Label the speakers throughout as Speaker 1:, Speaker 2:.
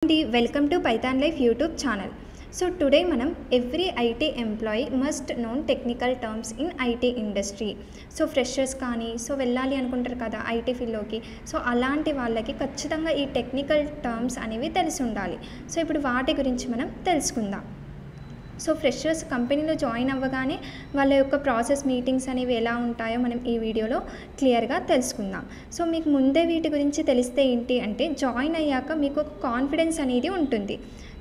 Speaker 1: Welcome to Python Life YouTube channel. So today manam every IT employee must know technical terms in IT industry. So freshers కానీ so వెళ్ళాలి అనుకుంటారు కదా IT field లోకి. So అలాంటి వాళ్ళకి ఖచ్చితంగా ఈ టెక్నికల్ టర్మ్స్ అనేవి తెలిసి ఉండాలి. సో ఇప్పుడు వాటి గురించి మనం తెలుసుకుందాం. సో ఫ్రెషర్స్ కంపెనీలో జాయిన్ అవ్వగానే వాళ్ళ యొక్క ప్రాసెస్ మీటింగ్స్ అనేవి ఎలా ఉంటాయో మనం ఈ వీడియోలో క్లియర్గా తెలుసుకుందాం. సో మీకు ముందే వీటి గురించి తెలిస్తే ఏంటి అంటే జాయిన్ అయ్యాక మీకు ఒక కాన్ఫిడెన్స్ అనేది ఉంటుంది.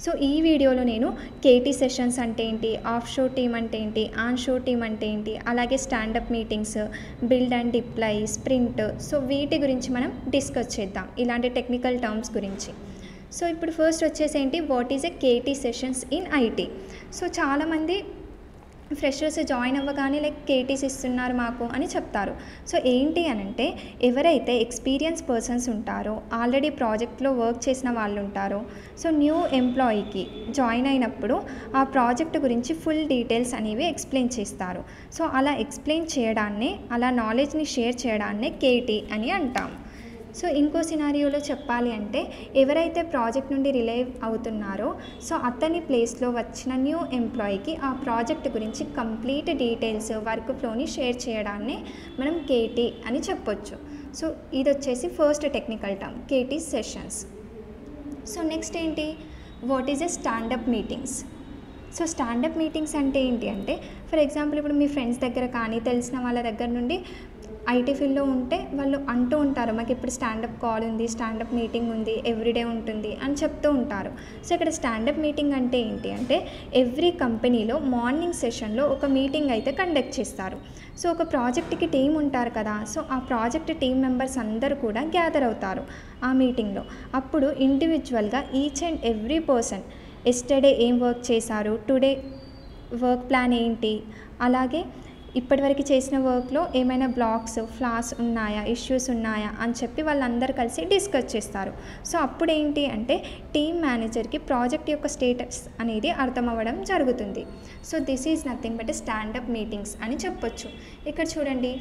Speaker 1: సో ఈ వీడియోలో నేను కేటీ సెషన్స్ అంటే ఏంటి, ఆఫ్ షోర్ టీమ్ అంటే ఏంటి, ఆన్ షోర్ టీమ్ అంటే ఏంటి, అలాగే stand up meetings, build and deploy, sprint, so వీటి గురించి మనం డిస్కస్ చేద్దాం, ఇలాంటి టెక్నికల్ టర్మ్స్ గురించి. సో ఇప్పుడు ఫస్ట్ వచ్చేసి ఏంటి, what is a KT sessions in IT. So చాలామంది ఫ్రెషర్స్ జాయిన్ అవ్వగానే లైక్ కేటీస్ ఇస్తున్నారు మాకు అని చెప్తారు. సో ఏంటి అని అంటే ఎవరైతే ఎక్స్పీరియన్స్ పర్సన్స్ ఉంటారో, ఆల్రెడీ ప్రాజెక్ట్లో వర్క్ చేసిన వాళ్ళు ఉంటారో, సో న్యూ ఎంప్లాయీకి జాయిన్ అయినప్పుడు ఆ ప్రాజెక్ట్ గురించి ఫుల్ డీటెయిల్స్ అనేవి ఎక్స్ప్లెయిన్ చేస్తారు. సో అలా ఎక్స్ప్లెయిన్ చేయడాన్నే, అలా నాలెడ్జ్ని షేర్ చేయడాన్నే కేటీ అని అంటాం. సో ఇంకో సినారియోలో చెప్పాలి అంటే ఎవరైతే ప్రాజెక్ట్ నుండి రిలీవ్ అవుతున్నారో సో అతని ప్లేస్లో వచ్చిన న్యూ ఎంప్లాయీకి ఆ ప్రాజెక్ట్ గురించి కంప్లీట్ డీటెయిల్స్, వర్క్ ఫ్లోని షేర్ చేయడాన్ని మనం కేటీ అని చెప్పొచ్చు. సో ఇది వచ్చేసి first technical term KT sessions. So next ఏంటి, what is a standup meetings. So standup meetings అంటే ఏంటి అంటే ఫర్ ఎగ్జాంపుల్ ఇప్పుడు మీ ఫ్రెండ్స్ దగ్గర కానీ తెలిసిన వాళ్ళ దగ్గర నుండి ఐటీ ఫీల్డ్లో ఉంటే వాళ్ళు అంటూ ఉంటారు మాకు ఇప్పుడు స్టాండప్ కాల్ ఉంది, స్టాండప్ మీటింగ్ ఉంది, ఎవ్రీడే ఉంటుంది అని చెప్తూ ఉంటారు. సో ఇక్కడ స్టాండప్ మీటింగ్ అంటే ఏంటి అంటే ఎవ్రీ కంపెనీలో మార్నింగ్ సెషన్లో ఒక మీటింగ్ అయితే కండక్ట్ చేస్తారు. సో ఒక ప్రాజెక్ట్కి టీం ఉంటారు కదా, సో ఆ ప్రాజెక్ట్ టీం మెంబర్స్ అందరూ కూడా గ్యాదర్ అవుతారు ఆ మీటింగ్లో. అప్పుడు ఇండివిజువల్గా each and every person yesterday ఏం వర్క్ చేశారు, టుడే వర్క్ ప్లాన్ ఏంటి, అలాగే ఇప్పటివరకు చేసిన వర్క్లో ఏమైనా బ్లాక్స్, ఫ్లాస్ ఉన్నాయా, ఇష్యూస్ ఉన్నాయా అని చెప్పి వాళ్ళందరూ కలిసి డిస్కస్ చేస్తారు. సో అప్పుడు ఏంటి అంటే టీమ్ మేనేజర్కి ప్రాజెక్ట్ యొక్క స్టేటస్ అనేది అర్థం అవ్వడం జరుగుతుంది. So this is nothing but stand up meetings అని చెప్పొచ్చు. ఇక్కడ చూడండి,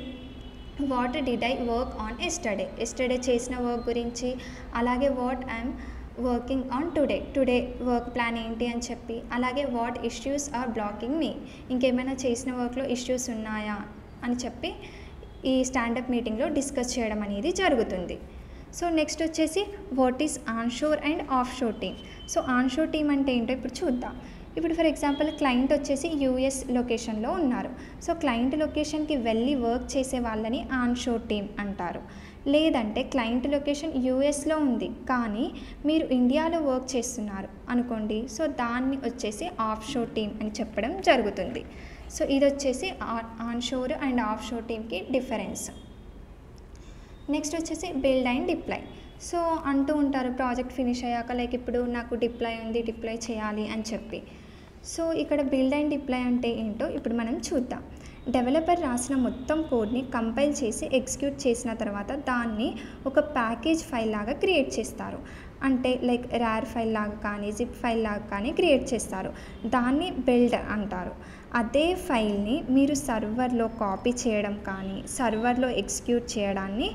Speaker 1: what did I work on yesterday చేసిన వర్క్ గురించి, అలాగే what I'm working on today work plan ఏంటి అని చెప్పి, అలాగే what issues are blocking me, ఇంకేమైనా చేసిన వర్క్లో ఇష్యూస్ ఉన్నాయా అని చెప్పి ఈ స్టాండప్ మీటింగ్లో డిస్కస్ చేయడం అనేది జరుగుతుంది. సో నెక్స్ట్ వచ్చేసి what is on shore and off shore team. So on shore team అంటే ఏంటో ఇప్పుడు చూద్దాం. ఇప్పుడు ఫర్ ఎగ్జాంపుల్ క్లయింట్ వచ్చేసి యూఎస్ లొకేషన్లో ఉన్నారు. సో క్లయింట్ లొకేషన్కి వెళ్ళి వర్క్ చేసే వాళ్ళని ఆన్ షోర్ టీమ్ అంటారు. లేదంటే క్లయింట్ లొకేషన్ యూఎస్లో ఉంది కానీ మీరు ఇండియాలో వర్క్ చేస్తున్నారు అనుకోండి, సో దాన్ని వచ్చేసి ఆఫ్ షోర్ టీమ్ అని చెప్పడం జరుగుతుంది. సో ఇది వచ్చేసి on shore and off shore టీమ్కి డిఫరెన్స్. నెక్స్ట్ వచ్చేసి బిల్డ్ అండ్ డిప్లాయ్. సో అంటూ ఉంటారు ప్రాజెక్ట్ ఫినిష్ అయ్యాక లైక్ ఇప్పుడు నాకు డిప్లాయ్ ఉంది, డిప్లాయ్ చేయాలి అని చెప్పి. సో ఇక్కడ బిల్డ్ అండ్ డిప్లాయ్ అంటే ఏంటో ఇప్పుడు మనం చూద్దాం. డెవలపర్ రాసిన మొత్తం కోడ్ని కంపైల్ చేసి ఎగ్జిక్యూట్ చేసిన తర్వాత దాన్ని ఒక ప్యాకేజ్ ఫైల్ లాగా క్రియేట్ చేస్తారు. అంటే లైక్ ర్యార్ ఫైల్ లాగా కానీ జిప్ ఫైల్ లాగా కానీ క్రియేట్ చేస్తారు. దాన్ని బిల్డ్ అంటారు. అదే ఫైల్ని మీరు సర్వర్లో కాపీ చేయడం కానీ సర్వర్లో ఎగ్జిక్యూట్ చేయడాన్ని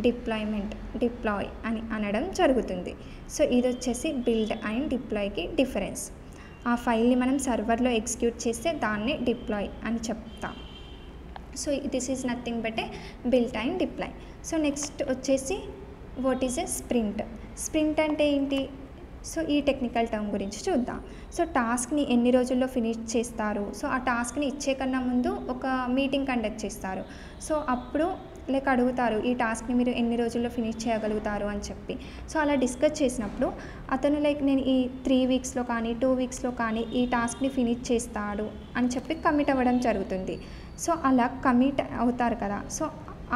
Speaker 1: డిప్లాయ్ అని అనడం జరుగుతుంది. సో ఇది వచ్చేసి బిల్డ్ అండ్ డిప్లాయ్కి డిఫరెన్స్. ఆ ఫైల్ని మనం సర్వర్లో ఎగ్జిక్యూట్ చేస్తే దాన్ని డిప్లాయ్ అని చెప్తాం. So this is nothing but A build and deploy. So next వచ్చేసి వాట్ ఈజ్ ఎ స్ప్రింట్ అంటే ఏంటి. సో ఈ టెక్నికల్ టర్మ్ గురించి చూద్దాం. సో టాస్క్ని ఎన్ని రోజుల్లో ఫినిష్ చేస్తారు, సో ఆ టాస్క్ని ఇచ్చే కన్నా ముందు ఒక మీటింగ్ కండక్ట్ చేస్తారు. సో అప్పుడు లైక్ అడుగుతారు ఈ టాస్క్ని మీరు ఎన్ని రోజుల్లో ఫినిష్ చేయగలుగుతారు అని చెప్పి. సో అలా డిస్కస్ చేసినప్పుడు అతను లైక్ నేను ఈ 3 వీక్స్లో కానీ 2 వీక్స్లో కానీ ఈ టాస్క్ని ఫినిష్ చేస్తాడు అని చెప్పి కమిట్ అవ్వడం జరుగుతుంది. సో అలా కమిట్ అవుతారు కదా, సో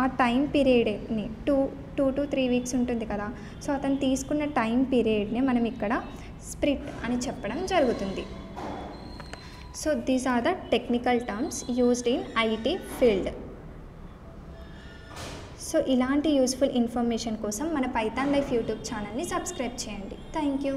Speaker 1: ఆ టైం పీరియడ్ని 2 to 3 వీక్స్ ఉంటుంది కదా, సో అతను తీసుకున్న టైం పీరియడ్ని మనం ఇక్కడ స్ప్రింట్ అని చెప్పడం జరుగుతుంది. So these are the technical terms used in IT field. So ఇలాంటి యూస్ఫుల్ ఇన్ఫర్మేషన్ కోసం మన పైథాన్ లైఫ్ యూట్యూబ్ ఛానల్ని సబ్స్క్రైబ్ చేయండి. Thank you.